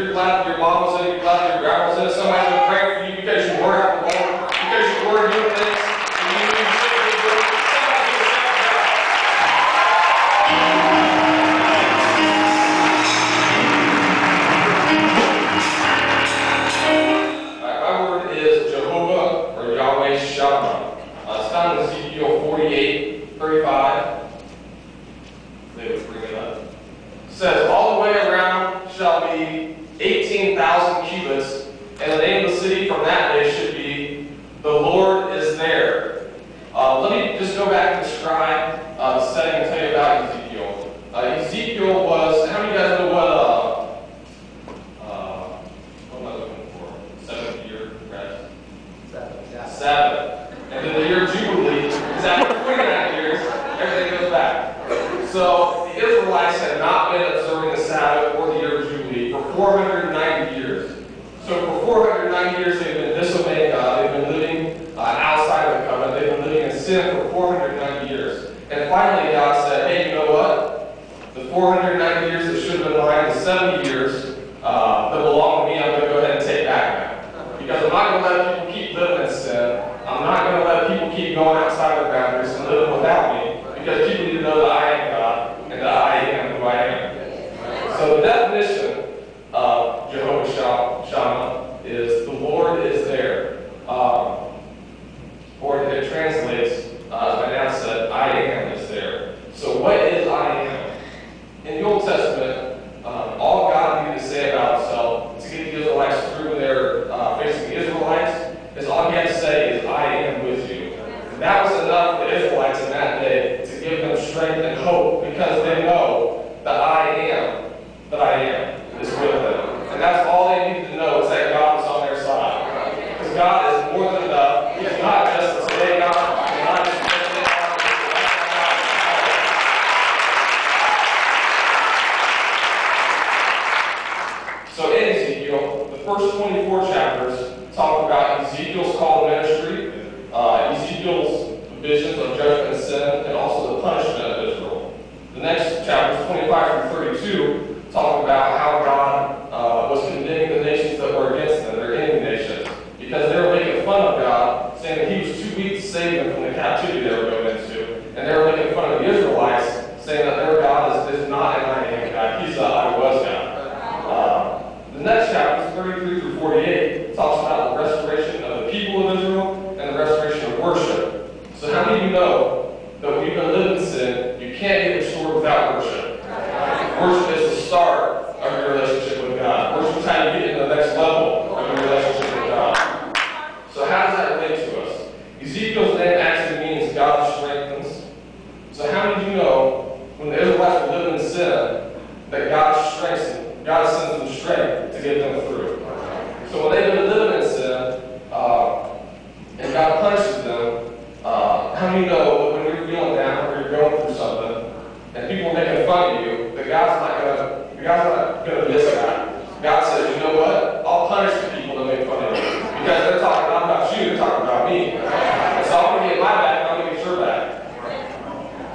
you're glad that your mom was in it, you're glad that your grandma was in it, somebody's been praying for you because you were out the Lord, because you were doing things, and you knew you should be doing it. Somebody's doing that. My word is Jehovah, or Yahweh Shammah. It's found in Ezekiel 48:35. They would bring it up. It says, all the way around shall be 18,000 cubits, and the name of the city from that day should be, the Lord is there. Let me just go back and describe the setting and tell you about Ezekiel. Ezekiel was, how many of you guys know what am I looking for? Seventh year, right? Sabbath. And then the year Jubilee is after 49 years, everything goes back. So the Israelites had not been observing the Sabbath or the year of Jubilee for 490 years. So for 490 years they've been disobeying God. They've been living outside of the covenant. They've been living in sin for 490 years. And finally God said, hey, you know what? The 490 years that should have been mine, the 70 years that belong to me, I'm going to go ahead and take back now. Because I'm not going to let people keep living in sin. I'm not going to let people keep going outside of the boundaries and living without me. Because people need to know that I am God and that I am who I am. So the definition of Jehovah Shammah is the Lord is there. Or it translates, as my dad said, I am is there. So what is I am? In the Old Testament, all God needed to say about himself to get the Israelites through their facing the Israelites is all he had to say is I am with you. And that was enough for the Israelites in that day to give them strength and hope because they know that I am is with them. And that's all they needed to know is that God was on their side. Because God is more than enough. He's not just a today God. He's not just a today God. So in Ezekiel, the first 24 chapters talk about Ezekiel's call to ministry, Ezekiel's visions of judgment and sin, and also the punishment of Israel. The next chapters, 25 through 32, talk about how God was condemning the nations that were against them, their enemy nations, because they were making fun of God, saying that he was too weak to save them from the captivity they were going into, and they were making fun of the Israelites, saying that their God is not an I am God, he's the I was God. The next chapters, 33 through 48, talks about the restoration of the people of Israel and the restoration of worship. So how many of you know that when you've been living in sin, you can't get restored without worship? Worship is the start of your relationship with God. Worship is how you get into the next level of your relationship with God. So how does that relate to us? Ezekiel's name actually means God strengthens. So how many of you know when the Israelites were living in sin, that God sends them strength to get them through? So when they've been living in sin, and God punishes them, how many know that when you're feeling down or you're going through something, and people are making fun of you, that God's not going to miss that. God says, you know what? I'll punish the people that make fun of you. Because they're talking not about you, they're talking about me. And so I'm going to get my back, and I'm going to get your back.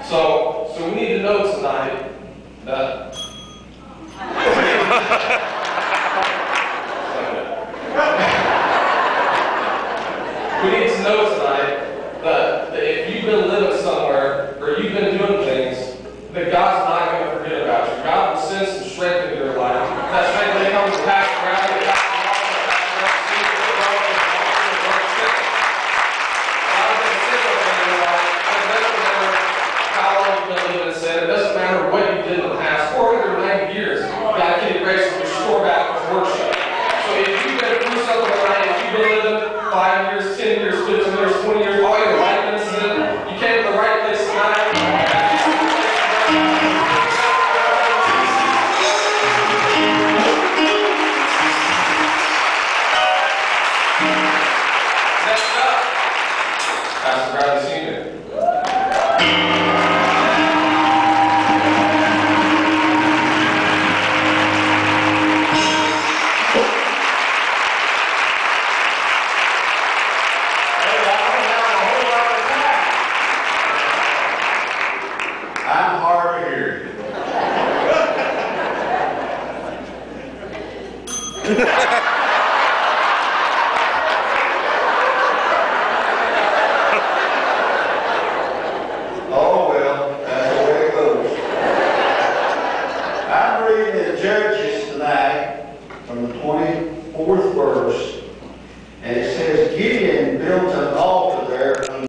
So we need to know tonight that we need to know tonight that if you've been living somewhere or you've been doing things, that God's not going to forget about you. God will send some strength into your Oh well, that's the way it goes. I'm reading in Judges tonight from the 24th verse, and it says, Gideon built an altar